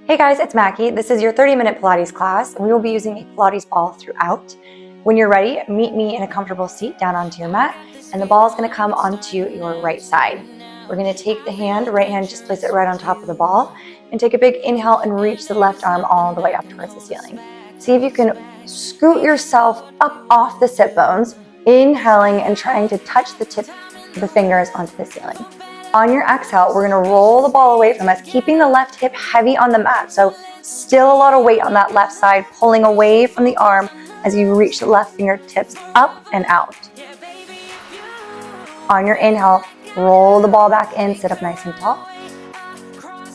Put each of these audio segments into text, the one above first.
Hey guys, it's Mackie. This is your 30-minute Pilates class, and we will be using a Pilates ball throughout. When you're ready, meet me in a comfortable seat down onto your mat, and the ball is going to come onto your right side. We're going to take the right hand, just place it right on top of the ball, and take a big inhale and reach the left arm all the way up towards the ceiling. See if you can scoot yourself up off the sit bones, inhaling and trying to touch the tip of the fingers onto the ceiling. On your exhale, we're going to roll the ball away from us, keeping the left hip heavy on the mat. So still a lot of weight on that left side, pulling away from the arm as you reach the left fingertips up and out. On your inhale, roll the ball back in, sit up nice and tall.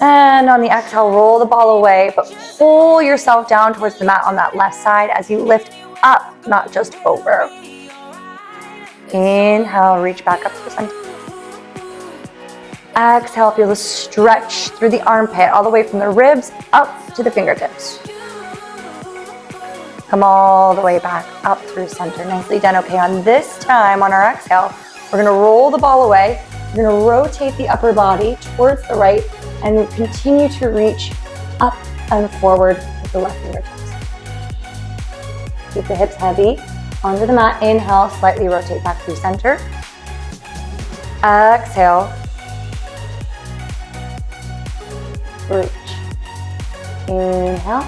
And on the exhale, roll the ball away, but pull yourself down towards the mat on that left side as you lift up, not just over. Inhale, reach back up to the center. Exhale, feel the stretch through the armpit, all the way from the ribs up to the fingertips. Come all the way back up through center. Nicely done. Okay, on this time, on our exhale, we're gonna roll the ball away. We're gonna rotate the upper body towards the right and continue to reach up and forward with the left fingertips. Keep the hips heavy onto the mat. Inhale, slightly rotate back through center. Exhale. Reach. Inhale.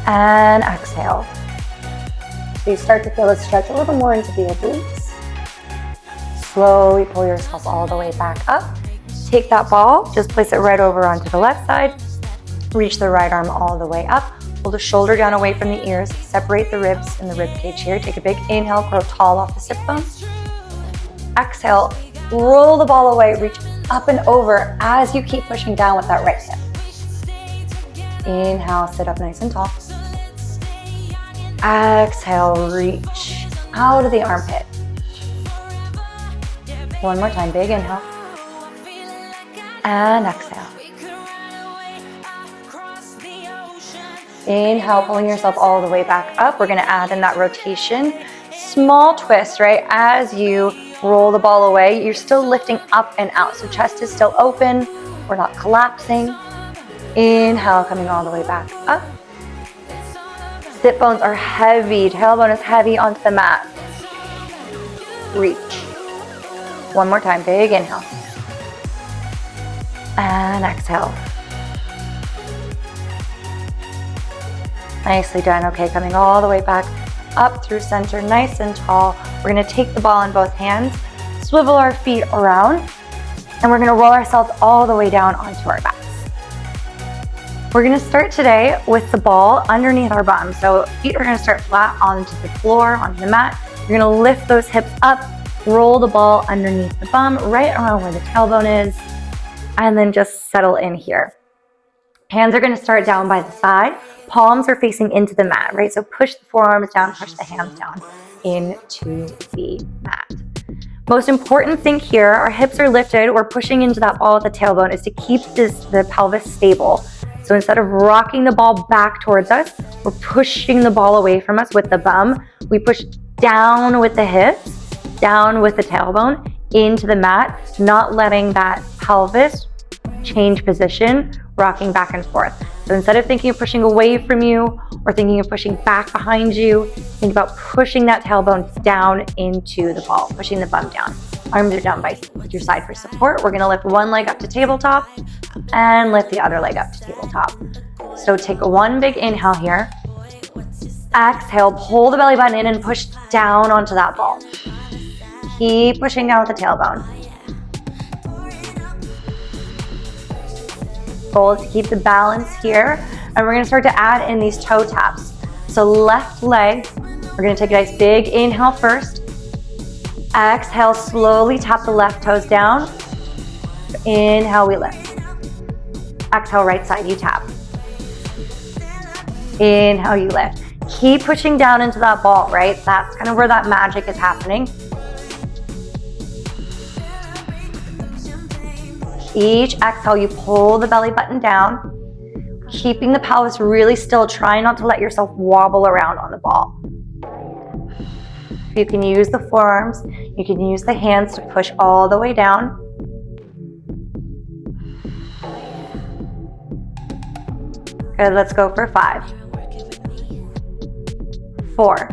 And exhale. So you start to feel the stretch a little more into the obliques. Slowly pull yourself all the way back up. Take that ball, just place it right over onto the left side. Reach the right arm all the way up. Pull the shoulder down away from the ears. Separate the ribs in the rib cage here. Take a big inhale, grow tall off the sit bones. Exhale, roll the ball away, reach up and over as you keep pushing down with that right hip. Inhale, sit up nice and tall. Exhale, reach out of the armpit. One more time, big inhale. And exhale. Inhale, pulling yourself all the way back up. We're gonna add in that rotation. Small twist, right? As you roll the ball away, you're still lifting up and out. So chest is still open. We're not collapsing. Inhale, coming all the way back up. Sit bones are heavy. Tailbone is heavy onto the mat. Reach. One more time, big inhale. And exhale. Nicely done. Okay, coming all the way back up through center, nice and tall. We're gonna take the ball in both hands, swivel our feet around, and we're gonna roll ourselves all the way down onto our backs. We're gonna start today with the ball underneath our bum. So feet are gonna start flat onto the floor, onto the mat. You're gonna lift those hips up, roll the ball underneath the bum, right around where the tailbone is, and then just settle in here. Hands are gonna start down by the side. Palms are facing into the mat, right? So push the forearms down, push the hands down into the mat. Most important thing here, our hips are lifted. We're pushing into that ball with the tailbone is to keep the pelvis stable. So instead of rocking the ball back towards us, we're pushing the ball away from us with the bum. We push down with the hips, down with the tailbone, into the mat, not letting that pelvis change position, rocking back and forth. So instead of thinking of pushing away from you or thinking of pushing back behind you, think about pushing that tailbone down into the ball, pushing the bum down. Arms are down by your side for support. We're gonna lift one leg up to tabletop and lift the other leg up to tabletop. So take one big inhale here. Exhale, pull the belly button in and push down onto that ball. Keep pushing down with the tailbone. Goal is to keep the balance here, and we're gonna start to add in these toe taps. So left leg, we're gonna take a nice big inhale first. Exhale, slowly tap the left toes down. Inhale, we lift. Exhale, right side, you tap. Inhale, you lift. Keep pushing down into that ball, right? That's kind of where that magic is happening. Each exhale, you pull the belly button down, keeping the pelvis really still. Try not to let yourself wobble around on the ball. You can use the forearms, you can use the hands to push all the way down. Good, let's go for 5, 4,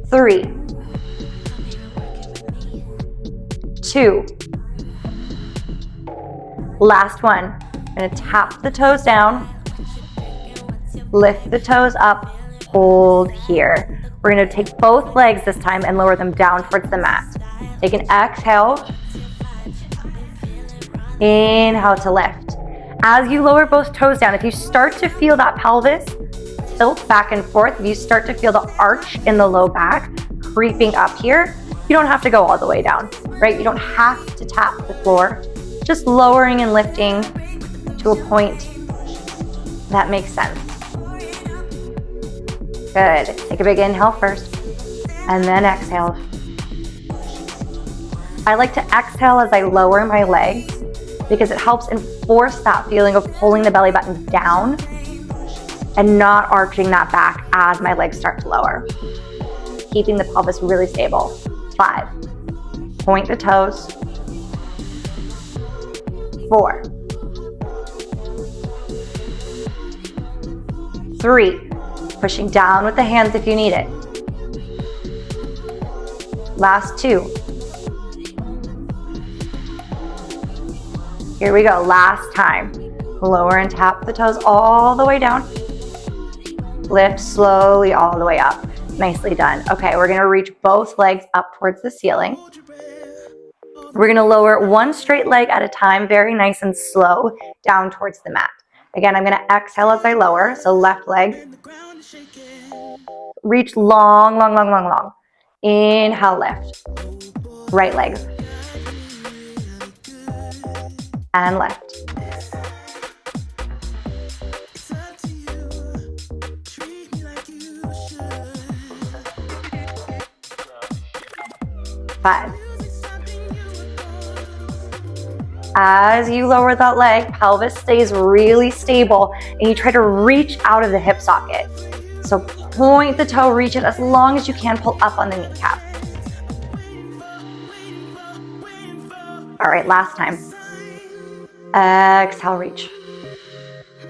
3, 2. Last one. I'm gonna tap the toes down, lift the toes up, hold here. We're gonna take both legs this time and lower them down towards the mat. Take an exhale. Inhale to lift. As you lower both toes down, if you start to feel that pelvis tilt back and forth, if you start to feel the arch in the low back creeping up here, you don't have to go all the way down, right? You don't have to tap the floor. Just lowering and lifting to a point that makes sense. Good. Take a big inhale first, and then exhale. I like to exhale as I lower my legs because it helps enforce that feeling of pulling the belly button down and not arching that back as my legs start to lower. Keeping the pelvis really stable. 5. Point the toes. 4. 3. Pushing down with the hands if you need it. Last 2. Here we go, last time. Lower and tap the toes all the way down. Lift slowly all the way up. Nicely done. Okay, we're gonna reach both legs up towards the ceiling. We're gonna lower one straight leg at a time, very nice and slow, down towards the mat. Again, I'm gonna exhale as I lower, so left leg. Reach long, long, long, long, long. Inhale, lift. Right leg. And left. Five. As you lower that leg, pelvis stays really stable, and you try to reach out of the hip socket. So point the toe, reach it as long as you can, pull up on the kneecap. All right, last time. Exhale, reach.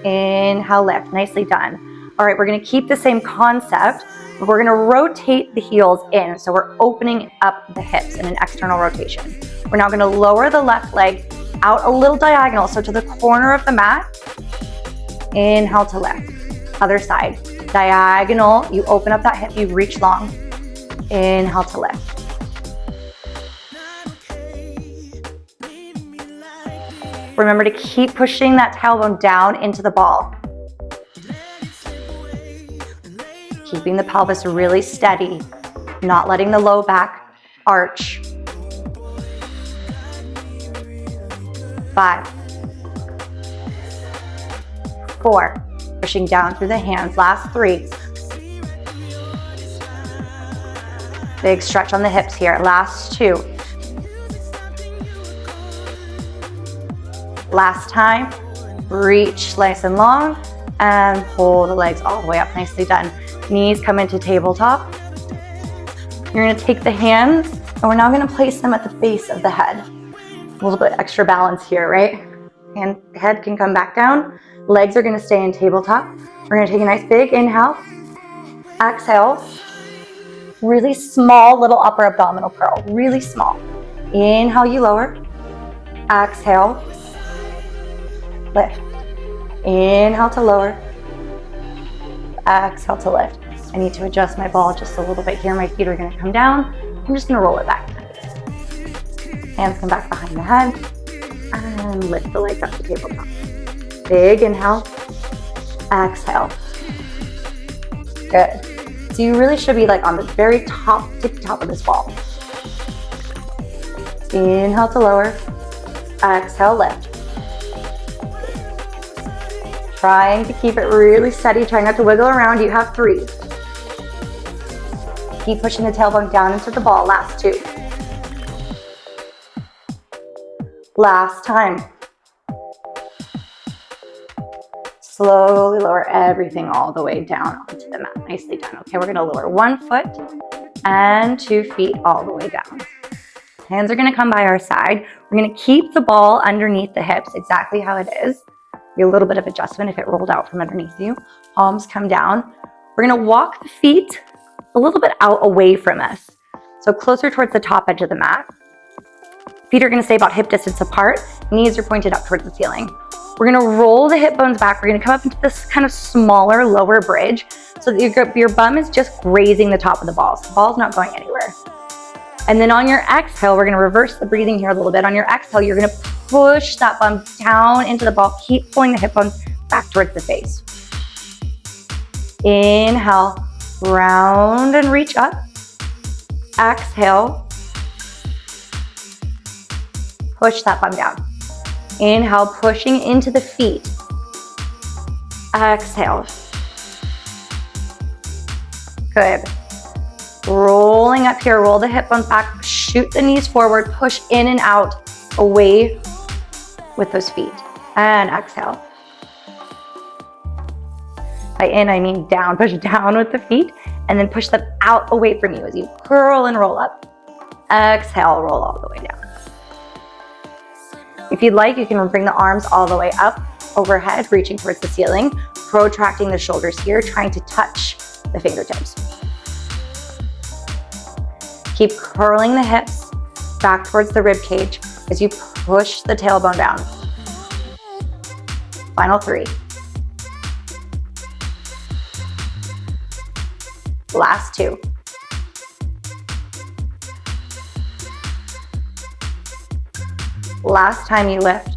Inhale, lift. Nicely done. All right, we're gonna keep the same concept, but we're gonna rotate the heels in. So we're opening up the hips in an external rotation. We're now gonna lower the left leg out a little diagonal, so to the corner of the mat. Inhale to lift. Other side. Diagonal, you open up that hip, you reach long. Inhale to lift. Remember to keep pushing that tailbone down into the ball. Keeping the pelvis really steady, not letting the low back arch. 5. 4. Pushing down through the hands. Last 3. Big stretch on the hips here. Last 2. Last time. Reach nice and long and pull the legs all the way up. Nicely done. Knees come into tabletop. You're going to take the hands and we're now going to place them at the base of the head. A little bit extra balance here, right? And head can come back down. Legs are going to stay in tabletop. We're going to take a nice big inhale. Exhale. Really small little upper abdominal curl. Really small. Inhale, you lower. Exhale. Lift. Inhale to lower. Exhale to lift. I need to adjust my ball just a little bit here. My feet are going to come down. I'm just going to roll it back. Hands come back behind the head. And lift the legs up to tabletop. Big inhale. Exhale. Good. So you really should be like on the very top, tippy top of this ball. Inhale to lower. Exhale, lift. Trying to keep it really steady, trying not to wiggle around. You have 3. Keep pushing the tailbone down into the ball. Last 2. Last time. Slowly lower everything all the way down onto the mat. Nicely done. Okay, we're gonna lower 1 foot and 2 feet all the way down. Hands are gonna come by our side. We're gonna keep the ball underneath the hips, exactly how it is. Be a little bit of adjustment if it rolled out from underneath you. Palms come down. We're gonna walk the feet a little bit out away from us. So closer towards the top edge of the mat. Feet are gonna stay about hip distance apart. Knees are pointed up towards the ceiling. We're gonna roll the hip bones back. We're gonna come up into this kind of smaller, lower bridge so that your bum is just grazing the top of the ball. So the ball's not going anywhere. And then on your exhale, we're gonna reverse the breathing here a little bit. On your exhale, you're gonna push that bum down into the ball. Keep pulling the hip bones back towards the face. Inhale, round and reach up. Exhale, push that bum down. Inhale, pushing into the feet. Exhale. Good. Rolling up here, roll the hip bones back, shoot the knees forward, push in and out, away with those feet. And exhale. By in, I mean down. Push down with the feet, and then push them out away from you as you curl and roll up. Exhale, roll all the way down. If you'd like, you can bring the arms all the way up, overhead, reaching towards the ceiling, protracting the shoulders here, trying to touch the fingertips. Keep curling the hips back towards the rib cage as you push the tailbone down. Final 3. Last 2. Last time you lift,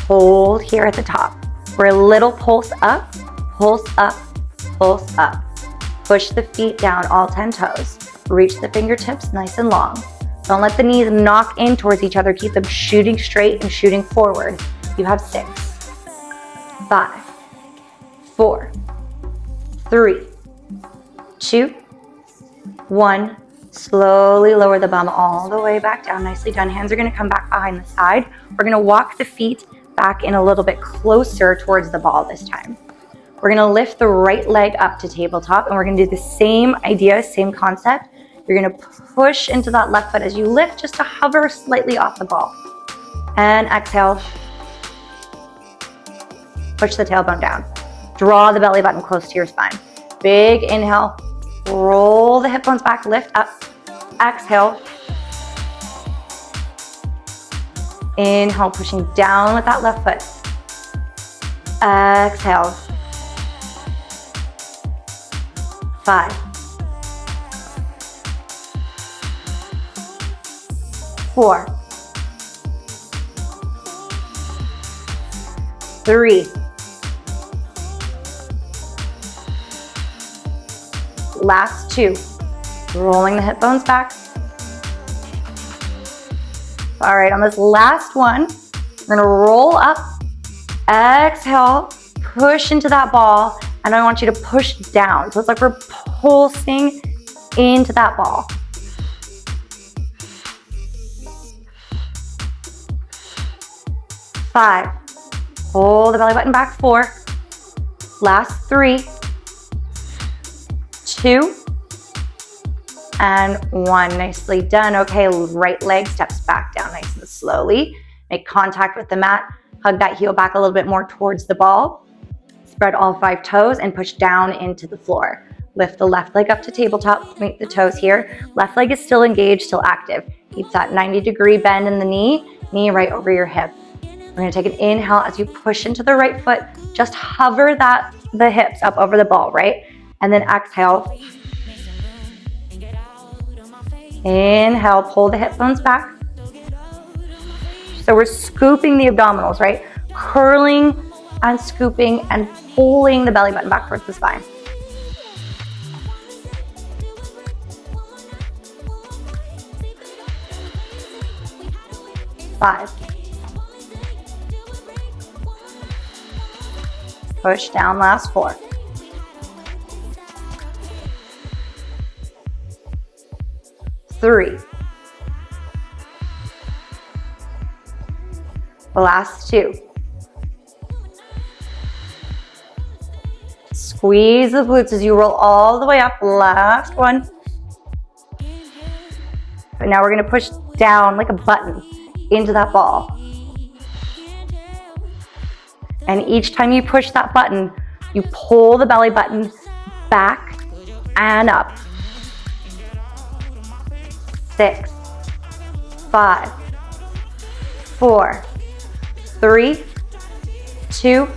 hold here at the top. For a little pulse up, pulse up, pulse up. Push the feet down, all 10 toes. Reach the fingertips nice and long. Don't let the knees knock in towards each other. Keep them shooting straight and shooting forward. You have 6, 5, 4, 3, 2, 1. Slowly lower the bum all the way back down. Nicely done. Hands are going to come back behind the side. We're going to walk the feet back in a little bit closer towards the ball this time. We're going to lift the right leg up to tabletop, and we're going to do the same idea, same concept. You're going to push into that left foot as you lift, just to hover slightly off the ball. And exhale. Push the tailbone down. Draw the belly button close to your spine. Big inhale. Roll the hip bones back, lift up. Exhale. Inhale, pushing down with that left foot. Exhale. 5, 4, 3, last 2. Rolling the hip bones back. All right, on this last one, we're gonna roll up, exhale, push into that ball, and I want you to push down. So it's like we're pulsing into that ball. 5, pull the belly button back. 4, last 3, 2, and 1. Nicely done. Okay, right leg steps back down nice and slowly. Make contact with the mat. Hug that heel back a little bit more towards the ball. Spread all 5 toes and push down into the floor. Lift the left leg up to tabletop. Point the toes here. Left leg is still engaged, still active. Keep that 90-degree bend in the knee right over your hip. We're gonna take an inhale as you push into the right foot. Just hover the hips up over the ball, right? And then exhale. Inhale, pull the hip bones back. So we're scooping the abdominals, right? Curling and scooping and pulling the belly button back towards the spine. Five. Push down, last 4. 3. Last 2. Squeeze the glutes as you roll all the way up. Last 1. And now we're gonna push down like a button into that ball. And each time you push that button, you pull the belly button back and up. 6, 5, 4, 3, 2,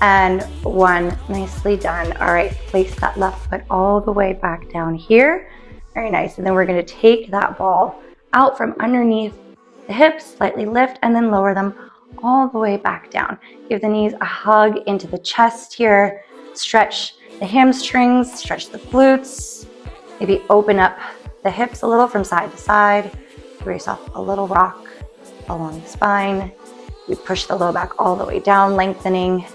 and 1. Nicely done. All right, place that left foot all the way back down here. Very nice. And then we're going to take that ball out from underneath the hips, slightly lift, and then lower them all the way back down. Give the knees a hug into the chest here. Stretch the hamstrings, stretch the glutes. Maybe open up the hips a little from side to side. Give yourself a little rock along the spine. You push the low back all the way down, lengthening.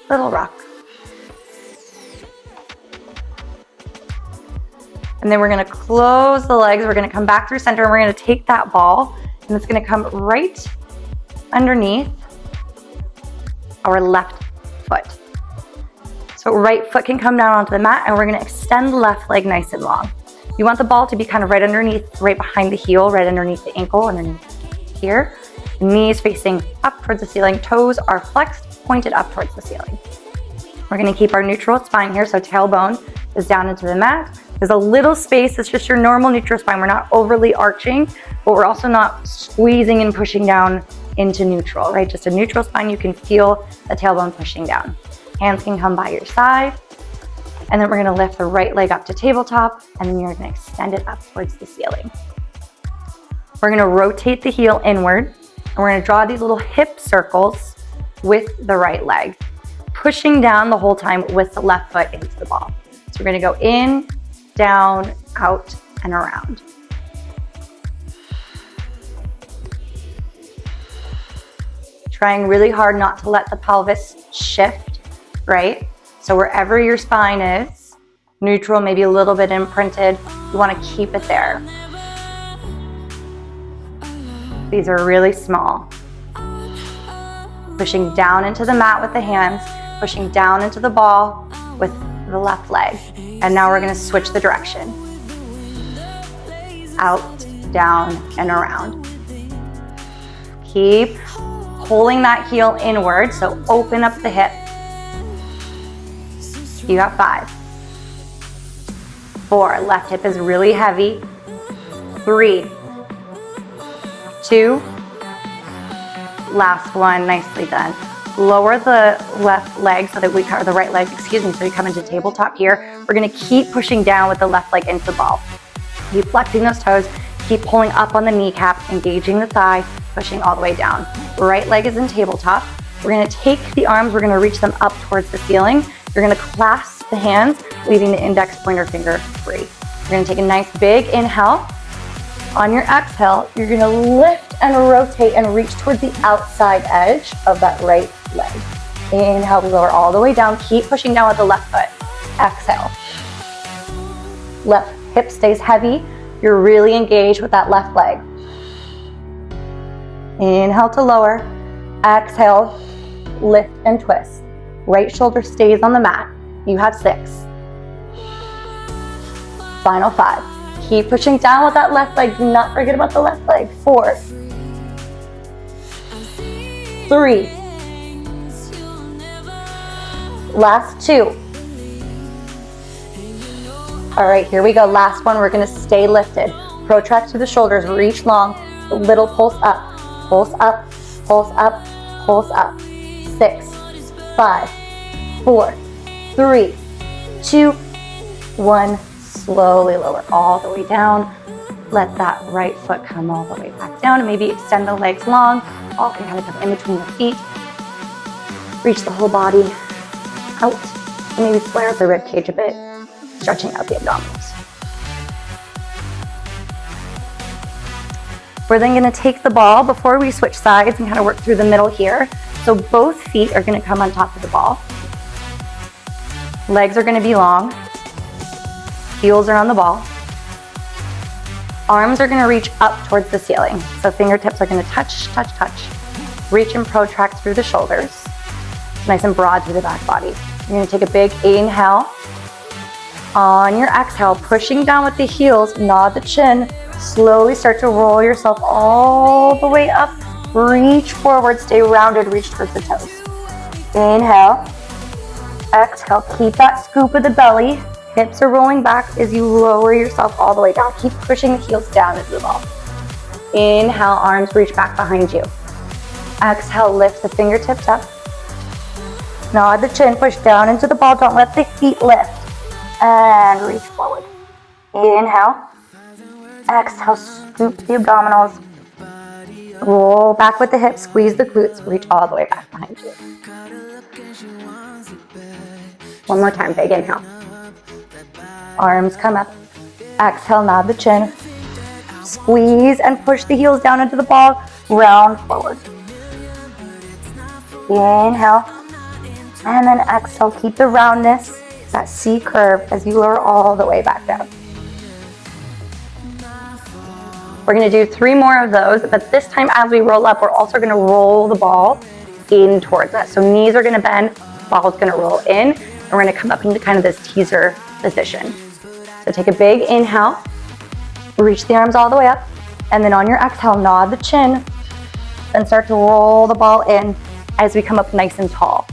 Little rock. And then we're gonna close the legs. We're gonna come back through center and we're gonna take that ball and it's gonna come right underneath our left foot. So right foot can come down onto the mat and we're gonna extend the left leg nice and long. You want the ball to be kind of right underneath, right behind the heel, right underneath the ankle, underneath here. Knees facing up towards the ceiling, toes are flexed, pointed up towards the ceiling. We're gonna keep our neutral spine here, so tailbone is down into the mat. There's a little space, it's just your normal neutral spine. We're not overly arching, but we're also not squeezing and pushing down into neutral, right? Just a neutral spine, you can feel the tailbone pushing down. Hands can come by your side. And then we're gonna lift the right leg up to tabletop, and then you're gonna extend it up towards the ceiling. We're gonna rotate the heel inward, and we're gonna draw these little hip circles with the right leg, pushing down the whole time with the left foot into the ball. So we're gonna go in, down, out, and around. Trying really hard not to let the pelvis shift, right? So wherever your spine is, neutral, maybe a little bit imprinted, you wanna keep it there. These are really small. Pushing down into the mat with the hands, pushing down into the ball with the left leg. And now we're gonna switch the direction. Out, down, and around. Keep pulling that heel inward, so open up the hip. You got 5, 4, left hip is really heavy. 3, 2, last one, nicely done. Lower the left leg so that we cover the right leg, so you come into tabletop here. We're gonna keep pushing down with the left leg into the ball. Keep flexing those toes, keep pulling up on the kneecap, engaging the thigh, pushing all the way down. Right leg is in tabletop. We're gonna take the arms, we're gonna reach them up towards the ceiling. You're gonna clasp the hands, leaving the index pointer finger free. You're gonna take a nice big inhale. On your exhale, you're gonna lift and rotate and reach towards the outside edge of that right leg. Inhale, lower all the way down. Keep pushing down with the left foot. Exhale. Left hip stays heavy. You're really engaged with that left leg. Inhale to lower. Exhale, lift and twist. Right shoulder stays on the mat. You have 6. Final 5. Keep pushing down with that left leg. Do not forget about the left leg. 4, 3, last 2. All right, here we go. Last one, we're gonna stay lifted. Protract through the shoulders, reach long, a little pulse up, pulse up, pulse up, pulse up. 6, 5, 4, 3, 2, 1. Slowly lower all the way down. Let that right foot come all the way back down and maybe extend the legs long. All can kind of come in between the feet. Reach the whole body out and maybe flare up the rib cage a bit, stretching out the abdominals. We're then gonna take the ball before we switch sides and kind of work through the middle here. So both feet are gonna come on top of the ball. Legs are gonna be long. Heels are on the ball. Arms are gonna reach up towards the ceiling. So fingertips are gonna touch, touch, touch. Reach and protract through the shoulders. Nice and broad through the back body. You're gonna take a big inhale. On your exhale, pushing down with the heels, nod the chin, slowly start to roll yourself all the way up. Reach forward, stay rounded, reach towards the toes. Inhale, exhale, keep that scoop of the belly. Hips are rolling back as you lower yourself all the way down. Keep pushing the heels down into the ball. Inhale, arms reach back behind you. Exhale, lift the fingertips up. Nod the chin, push down into the ball. Don't let the feet lift. And reach forward. Inhale. Exhale, scoop the abdominals. Roll back with the hips, squeeze the glutes, reach all the way back behind you. One more time, big inhale. Arms come up. Exhale, nod the chin. Squeeze and push the heels down into the ball. Round forward. Inhale. And then exhale, keep the roundness, that C curve as you lower all the way back down. We're gonna do 3 more of those, but this time as we roll up, we're also gonna roll the ball in towards us. So knees are gonna bend, ball's gonna roll in, and we're gonna come up into kind of this teaser position. So take a big inhale, reach the arms all the way up, and then on your exhale, nod the chin, and start to roll the ball in as we come up nice and tall.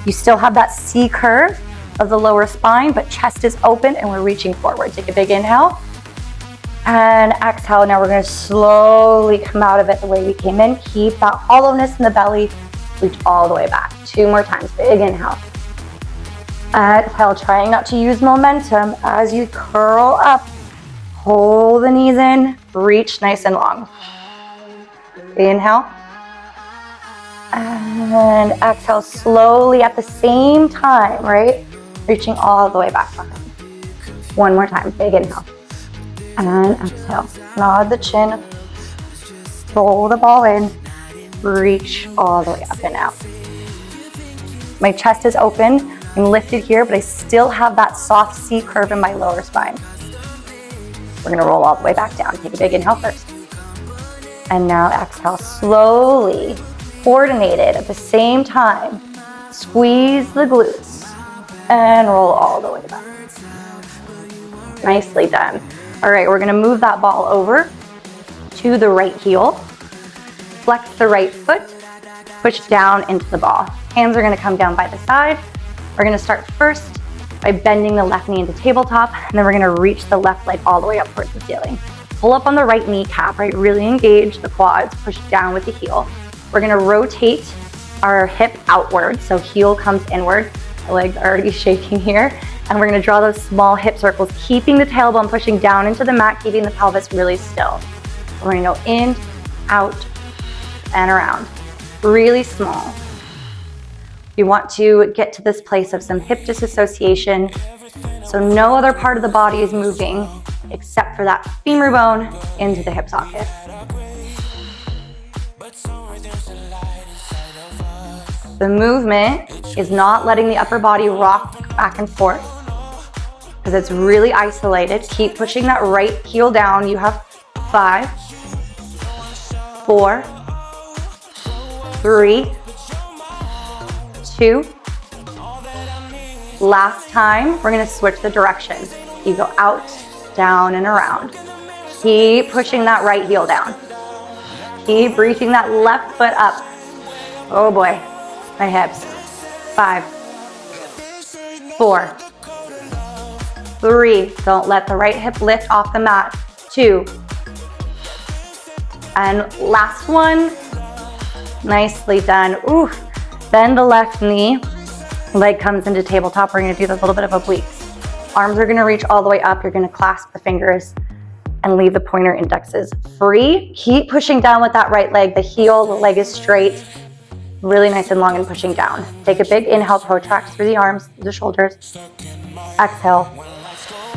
You still have that C curve of the lower spine, but chest is open and we're reaching forward. Take a big inhale and exhale. Now we're gonna slowly come out of it the way we came in. Keep that hollowness in the belly. Reach all the way back. 2 more times, big inhale. Exhale, trying not to use momentum as you curl up. Hold the knees in, reach nice and long. Inhale. And exhale slowly at the same time, right? Reaching all the way back behind. 1 more time, big inhale. And exhale, nod the chin, roll the ball in, reach all the way up and out. My chest is open, I'm lifted here, but I still have that soft C curve in my lower spine. We're gonna roll all the way back down. Take a big inhale first. And now exhale slowly, coordinated at the same time. Squeeze the glutes and roll all the way back. Nicely done. All right, we're gonna move that ball over to the right heel. Flex the right foot, push down into the ball. Hands are gonna come down by the side. We're gonna start first by bending the left knee into tabletop, and then we're gonna reach the left leg all the way up towards the ceiling. Pull up on the right kneecap, right? Really engage the quads, push down with the heel. We're gonna rotate our hip outward, so heel comes inward. My legs are already shaking here. And we're gonna draw those small hip circles, keeping the tailbone pushing down into the mat, keeping the pelvis really still. We're gonna go in, out, and around. Really small. You want to get to this place of some hip disassociation, so no other part of the body is moving except for that femur bone into the hip socket. The movement is not letting the upper body rock back and forth because it's really isolated. Keep pushing that right heel down. You have 5, 4, 3, 2. Last time, we're gonna switch the direction. You go out, down, and around. Keep pushing that right heel down. Keep reaching that left foot up. Oh boy, my hips. 5, 4, 3. Don't let the right hip lift off the mat. 2. And last one. Nicely done. Ooh. Bend the left knee. Leg comes into tabletop. We're gonna do a little bit of obliques. Arms are gonna reach all the way up. You're gonna clasp the fingers and leave the pointer indexes free. Keep pushing down with that right leg. The heel, the leg is straight. Really nice and long and pushing down. Take a big inhale, protract through the arms, through the shoulders. Exhale,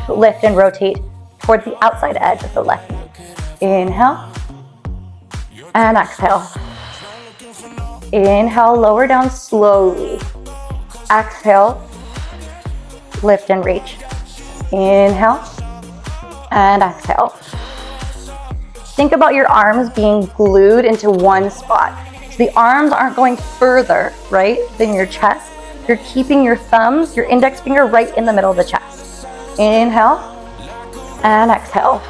lift and rotate towards the outside edge of the left knee. Inhale, and exhale. Inhale, lower down slowly. Exhale, lift and reach. Inhale, and exhale. Think about your arms being glued into one spot. So the arms aren't going further, right, than your chest. You're keeping your thumbs, your index finger right in the middle of the chest. Inhale and exhale.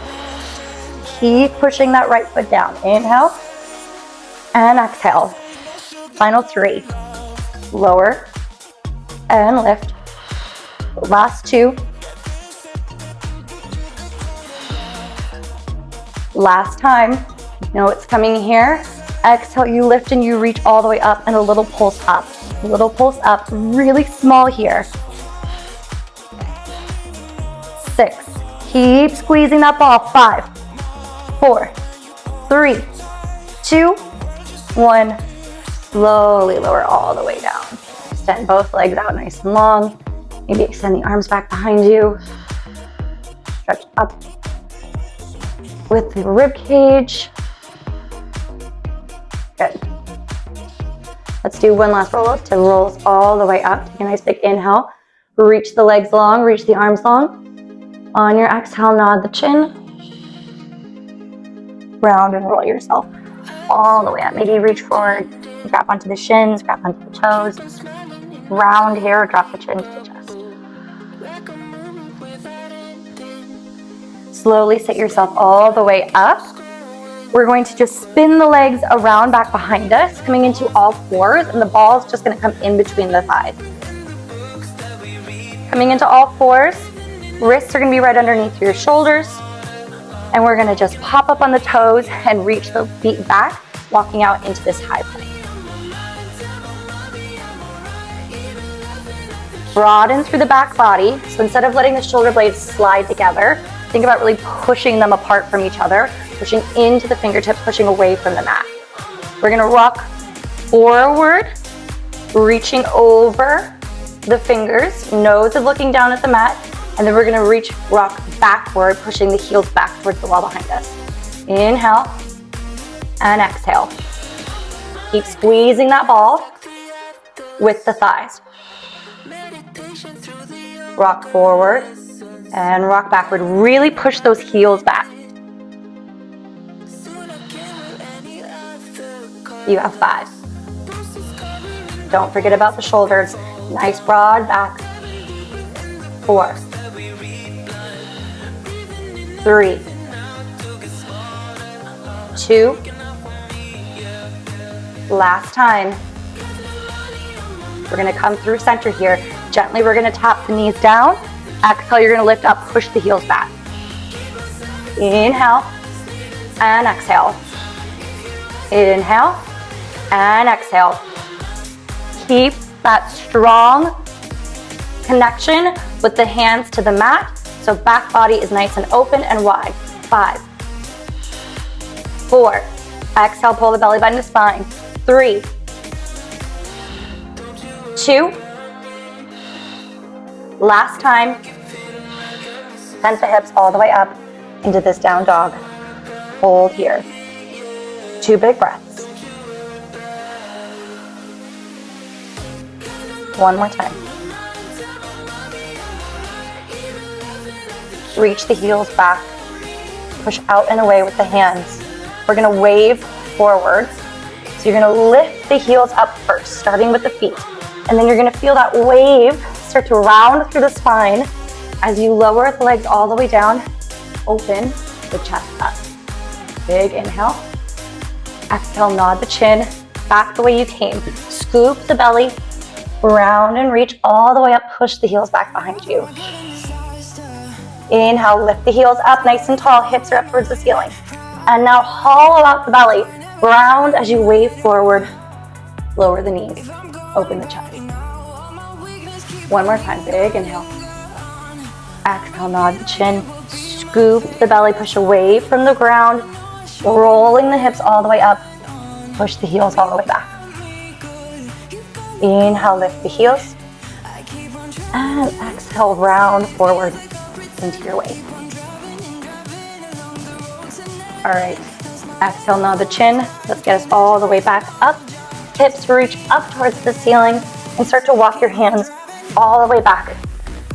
Keep pushing that right foot down. Inhale and exhale. Final 3. Lower and lift. Last 2. Last time. Know it's coming here. Exhale, you lift and you reach all the way up and a little pulse up. A little pulse up, really small here. 6. Keep squeezing that ball. 5, 4, 3, 2, 1. Slowly lower all the way down. Extend both legs out nice and long. Maybe extend the arms back behind you. Stretch up with the rib cage. Good. Let's do one last roll up to rolls all the way up. Take a nice big inhale. Reach the legs long, reach the arms long. On your exhale, nod the chin. Round and roll yourself all the way up. Maybe reach forward, grab onto the shins, grab onto the toes. Round here, drop the chin to the chest. Slowly sit yourself all the way up. We're going to just spin the legs around back behind us, coming into all fours, and the ball is just going to come in between the thighs. Coming into all fours, wrists are going to be right underneath your shoulders, and we're going to just pop up on the toes and reach the feet back, walking out into this high plank. Broaden through the back body, so instead of letting the shoulder blades slide together, think about really pushing them apart from each other, pushing into the fingertips, pushing away from the mat. We're gonna rock forward, reaching over the fingers, nose is looking down at the mat, and then we're gonna rock backward, pushing the heels back towards the wall behind us. Inhale and exhale. Keep squeezing that ball with the thighs. Rock forward and rock backward. Really push those heels back. You have 5. Don't forget about the shoulders. Nice broad back. 4, 3, 2. Last time. We're going to come through center here. Gently, we're going to tap the knees down. Exhale, you're going to lift up, push the heels back. Inhale and exhale. Inhale and exhale. Keep that strong connection with the hands to the mat, so back body is nice and open and wide. 5, 4. Exhale, pull the belly button to spine. 3, 2. Last time. Bend the hips all the way up into this down dog. Hold here. 2 big breaths. One more time. Reach the heels back. Push out and away with the hands. We're going to wave forward. So you're going to lift the heels up first, starting with the feet. And then you're going to feel that wave start to round through the spine as you lower the legs all the way down. Open the chest up. Big inhale. Exhale, nod the chin back the way you came. Scoop the belly, round and reach all the way up. Push the heels back behind you. Inhale, lift the heels up nice and tall. Hips are up towards the ceiling. And now hollow out the belly. Round as you wave forward. Lower the knees. Open the chest. One more time. Big inhale. Exhale, nod the chin. Scoop the belly. Push away from the ground. Rolling the hips all the way up. Push the heels all the way back. Inhale, lift the heels. And exhale, round forward into your waist. All right. Exhale, nod the chin. Let's get us all the way back up. Hips reach up towards the ceiling and start to walk your hands all the way back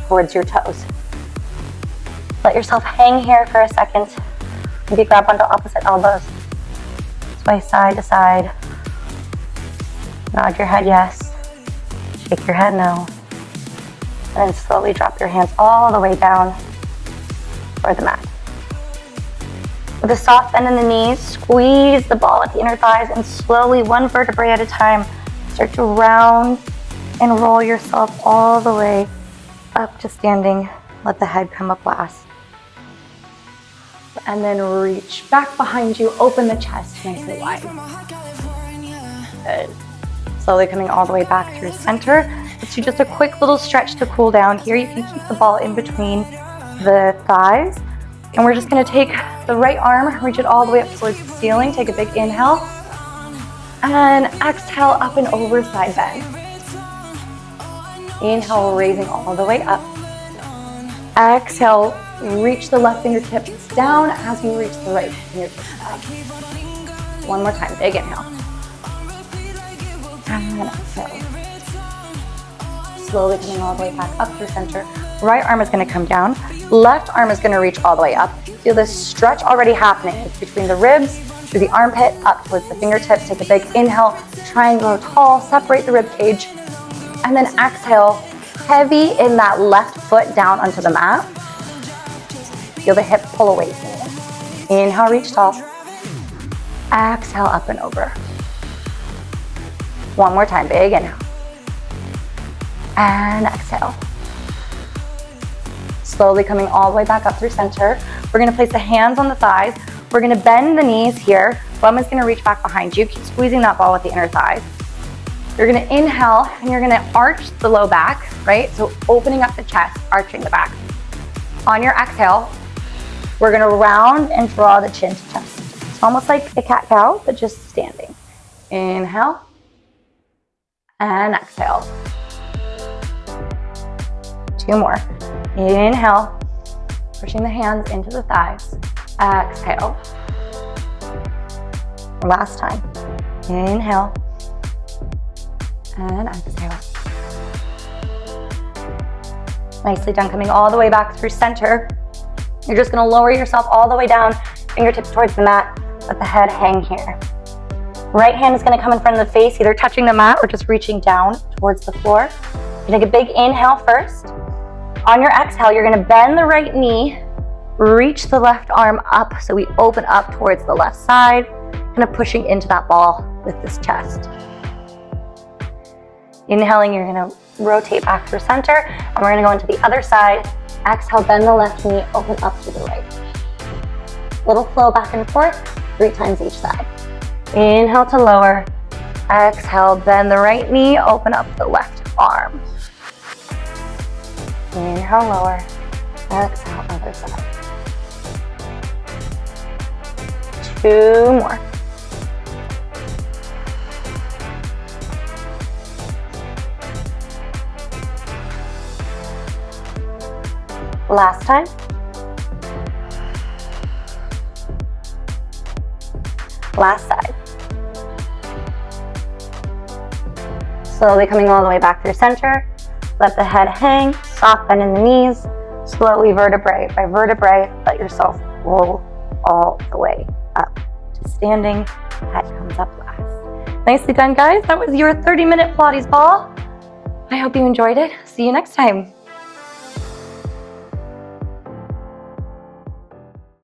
towards your toes. Let yourself hang here for a second. Maybe grab onto opposite elbows. Sway side to side. Nod your head yes. Shake your head no. And then slowly drop your hands all the way down toward the mat. With a soft bend in the knees, squeeze the ball at the inner thighs and slowly, one vertebrae at a time, start to round and roll yourself all the way up to standing. Let the head come up last. And then reach back behind you, open the chest nice and wide. Good. Slowly coming all the way back through center. Let's do just a quick little stretch to cool down here. You can keep the ball in between the thighs. And we're just gonna take the right arm, reach it all the way up towards the ceiling. Take a big inhale. And exhale, up and over, side bend. Inhale, raising all the way up. Exhale, reach the left fingertips down as you reach the right fingertips up. One more time, big inhale. And exhale. Slowly coming all the way back up through center. Right arm is gonna come down. Left arm is gonna reach all the way up. Feel this stretch already happening. It's between the ribs, through the armpit, up towards the fingertips. Take a big inhale, try and go tall, separate the rib cage. And then exhale, heavy in that left foot down onto the mat. Feel the hip pull away from you. Inhale, reach tall. Exhale, up and over. One more time, big inhale. And exhale. Slowly coming all the way back up through center. We're gonna place the hands on the thighs. We're gonna bend the knees here. Bum is gonna reach back behind you. Keep squeezing that ball with the inner thighs. You're gonna inhale and you're gonna arch the low back, right? So opening up the chest, arching the back. On your exhale, we're gonna round and draw the chin to chest. It's almost like a cat-cow, but just standing. Inhale and exhale. Two more. Inhale, pushing the hands into the thighs. Exhale. Last time. Inhale and exhale. Nicely done. Coming all the way back through center. You're just gonna lower yourself all the way down, fingertips towards the mat. Let the head hang here. Right hand is gonna come in front of the face, either touching the mat or just reaching down towards the floor. You take a big inhale first. On your exhale, you're gonna bend the right knee, reach the left arm up so we open up towards the left side, kind of pushing into that ball with this chest. Inhaling, you're gonna rotate back through center, and we're gonna go into the other side. Exhale, bend the left knee, open up to the right. Little flow back and forth, 3 times each side. Inhale to lower. Exhale, bend the right knee, open up the left arm. Inhale, lower. Exhale, other side. 2 more. Last time. Last side. Slowly coming all the way back through center. Let the head hang, soft bend in the knees. Slowly vertebrae by vertebrae, let yourself roll all the way up to standing. Head comes up last. Nicely done, guys. That was your 30-minute Pilates ball. I hope you enjoyed it. See you next time.